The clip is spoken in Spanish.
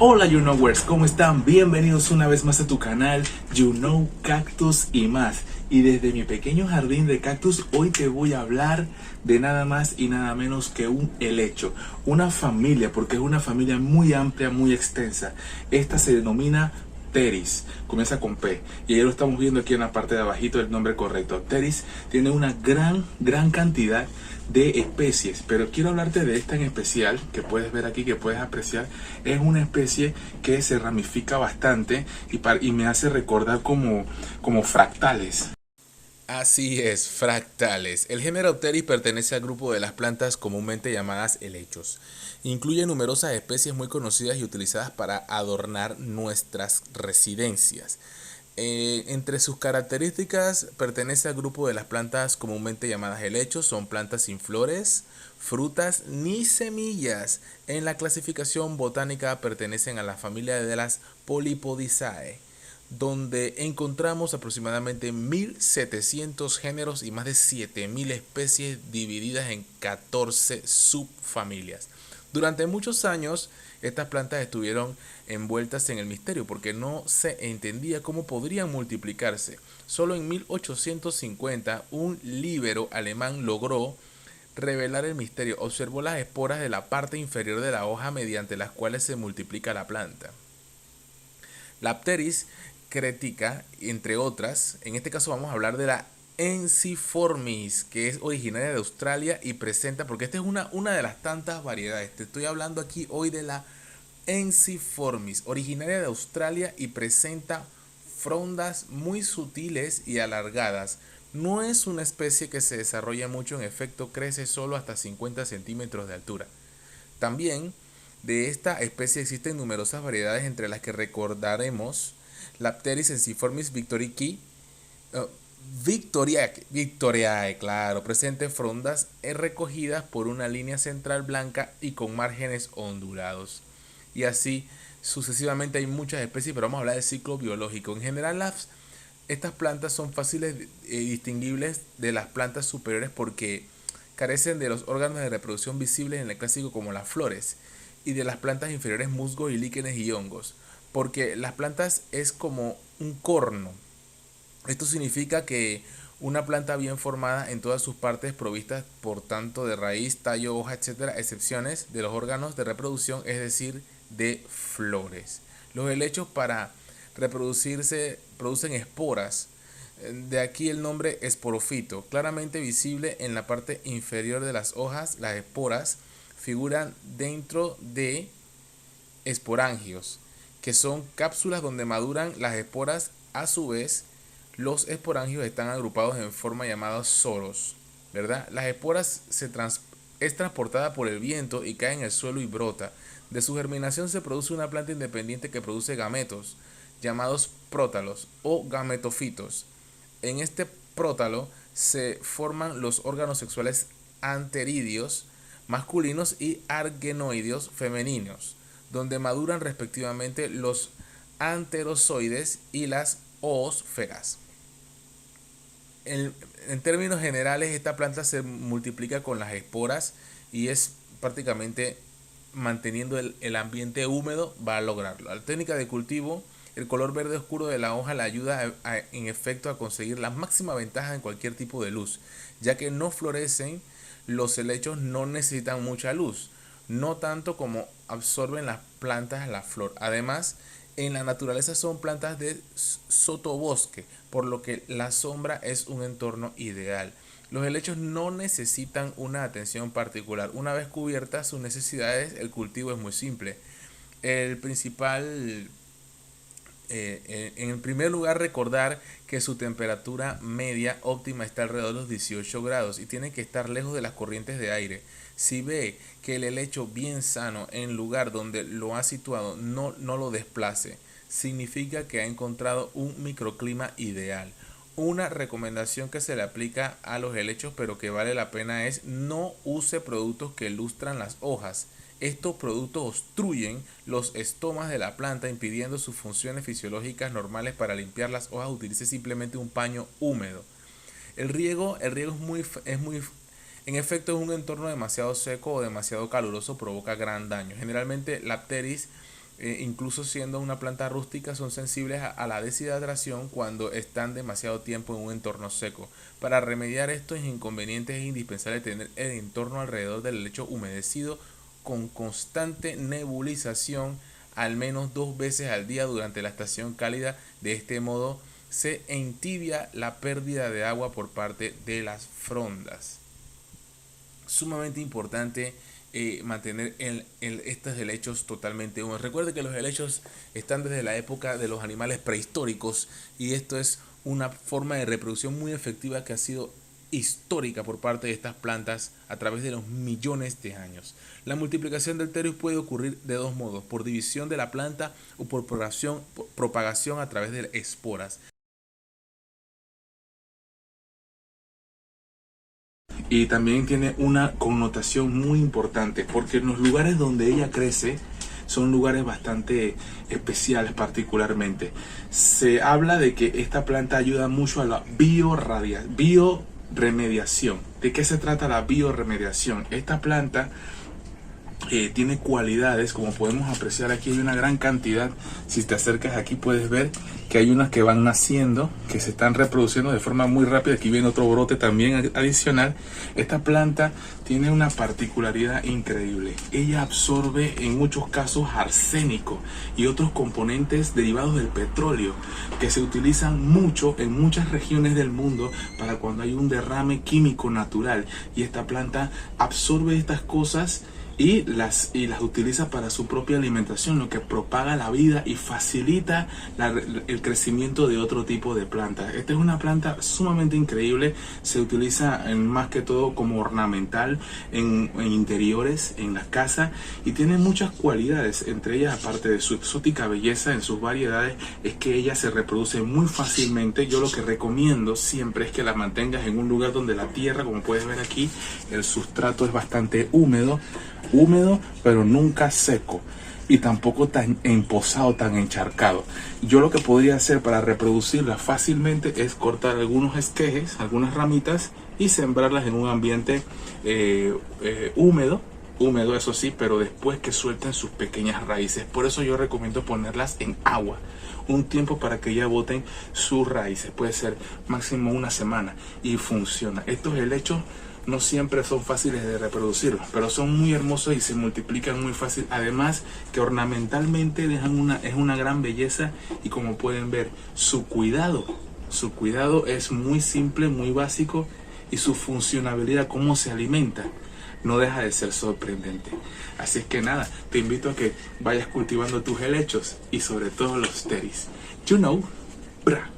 Hola You Knowers, ¿cómo están? Bienvenidos una vez más a tu canal You Know Cactus y más. Y desde mi pequeño jardín de cactus hoy te voy a hablar de nada más y nada menos que un helecho, una familia, porque es una familia muy amplia, muy extensa. Esta se denomina Pteris, comienza con P y ya lo estamos viendo aquí en la parte de abajito el nombre correcto. Pteris tiene una gran cantidad de especies, pero quiero hablarte de esta en especial que puedes ver aquí, que puedes apreciar. Es una especie que se ramifica bastante y me hace recordar como fractales. Así es, fractales. El género Pteris pertenece al grupo de las plantas comúnmente llamadas helechos. Incluye numerosas especies muy conocidas y utilizadas para adornar nuestras residencias. Entre sus características pertenece al grupo de las plantas comúnmente llamadas helechos. Son plantas sin flores, frutas ni semillas. En la clasificación botánica pertenecen a la familia de las Polypodiaceae, donde encontramos aproximadamente 1700 géneros y más de 7000 especies divididas en 14 subfamilias. Durante muchos años, estas plantas estuvieron envueltas en el misterio porque no se entendía cómo podrían multiplicarse. Solo en 1850, un líbero alemán logró revelar el misterio. Observó las esporas de la parte inferior de la hoja mediante las cuales se multiplica la planta. La Pteris cretica, entre otras, en este caso vamos a hablar de la Ensiformis, que es originaria de Australia y presenta, porque esta es una de las tantas variedades, te estoy hablando aquí hoy de la Ensiformis, originaria de Australia y presenta frondas muy sutiles y alargadas. No es una especie que se desarrolla mucho, en efecto crece solo hasta 50 centímetros de altura. También de esta especie existen numerosas variedades, entre las que recordaremos la Pteris ensiformis victoriae, claro, presente frondas recogidas por una línea central blanca y con márgenes ondulados. Y así sucesivamente hay muchas especies, pero vamos a hablar del ciclo biológico. En general, estas plantas son fáciles distinguibles de las plantas superiores porque carecen de los órganos de reproducción visibles en el clásico como las flores, y de las plantas inferiores musgos y líquenes y hongos, porque las plantas es como un corno. Esto significa que una planta bien formada en todas sus partes, provistas por tanto de raíz, tallo, hoja, etcétera, excepciones de los órganos de reproducción, es decir, de flores. Los helechos para reproducirse producen esporas. De aquí el nombre esporofito, claramente visible en la parte inferior de las hojas. Las esporas figuran dentro de esporangios, que son cápsulas donde maduran las esporas. A su vez, los esporangios están agrupados en forma llamada soros, ¿verdad? Las esporas es transportada por el viento y cae en el suelo y brota. De su germinación se produce una planta independiente que produce gametos, llamados prótalos o gametofitos. En este prótalo se forman los órganos sexuales anteridios masculinos y argenoideos femeninos, donde maduran respectivamente los anterozoides y las oosferas. En términos generales, esta planta se multiplica con las esporas y es prácticamente manteniendo el ambiente húmedo, va a lograrlo. La técnica de cultivo, el color verde oscuro de la hoja le ayuda en efecto a conseguir la máxima ventaja en cualquier tipo de luz, ya que no florecen. Los helechos no necesitan mucha luz, no tanto como absorben las plantas la flor. Además, en la naturaleza son plantas de sotobosque, por lo que la sombra es un entorno ideal. Los helechos no necesitan una atención particular. Una vez cubiertas sus necesidades, el cultivo es muy simple. El principal en el primer lugar, recordar que su temperatura media óptima está alrededor de los 18 grados y tiene que estar lejos de las corrientes de aire. Si ve que el helecho bien sano en lugar donde lo ha situado no lo desplace, significa que ha encontrado un microclima ideal. Una recomendación que se le aplica a los helechos, pero que vale la pena, es: no use productos que lustran las hojas. Estos productos obstruyen los estomas de la planta, impidiendo sus funciones fisiológicas normales. Para limpiar las hojas, utilice simplemente un paño húmedo. El riego en efecto, es un entorno demasiado seco o demasiado caluroso provoca gran daño. Generalmente la Pteris incluso siendo una planta rústica, son sensibles a la deshidratación cuando están demasiado tiempo en un entorno seco. Para remediar estos inconvenientes es indispensable tener el entorno alrededor del helecho humedecido con constante nebulización al menos 2 veces al día durante la estación cálida. De este modo se entibia la pérdida de agua por parte de las frondas. Sumamente importante mantener estos helechos totalmente húmedos. Recuerde que los helechos están desde la época de los animales prehistóricos y esto es una forma de reproducción muy efectiva que ha sido histórica por parte de estas plantas a través de los millones de años. La multiplicación del Pterios puede ocurrir de dos modos: por división de la planta o por propagación a través de esporas. Y también tiene una connotación muy importante, porque en los lugares donde ella crece son lugares bastante especiales particularmente. Se habla de que esta planta ayuda mucho a la bioremediación. ¿De qué se trata la bioremediación? Esta planta tiene cualidades, como podemos apreciar aquí hay una gran cantidad. Si te acercas aquí puedes ver que hay unas que van naciendo, que se están reproduciendo de forma muy rápida. Aquí viene otro brote también adicional. Esta planta tiene una particularidad increíble: ella absorbe en muchos casos arsénico y otros componentes derivados del petróleo que se utilizan mucho en muchas regiones del mundo para cuando hay un derrame químico natural, y esta planta absorbe estas cosas y las utiliza para su propia alimentación, lo que propaga la vida y facilita el crecimiento de otro tipo de plantas. Esta es una planta sumamente increíble. Se utiliza más que todo como ornamental en interiores, en las casas, y tiene muchas cualidades. Entre ellas, aparte de su exótica belleza en sus variedades, es que ella se reproduce muy fácilmente. Yo lo que recomiendo siempre es que la mantengas en un lugar donde la tierra, como puedes ver aquí, el sustrato es bastante húmedo, pero nunca seco, y tampoco tan emposado, tan encharcado. Yo lo que podría hacer para reproducirla fácilmente es cortar algunos esquejes, algunas ramitas, y sembrarlas en un ambiente húmedo, eso sí, pero después que suelten sus pequeñas raíces. Por eso yo recomiendo ponerlas en agua un tiempo para que ya boten sus raíces. Puede ser máximo una semana y funciona. Estos helechos no siempre son fáciles de reproducir, pero son muy hermosos y se multiplican muy fácil. Además que ornamentalmente es una gran belleza, y como pueden ver, su cuidado es muy simple, muy básico, y su funcionalidad, cómo se alimenta, no deja de ser sorprendente. Así es que nada, te invito a que vayas cultivando tus helechos y sobre todo los pteris. Bra.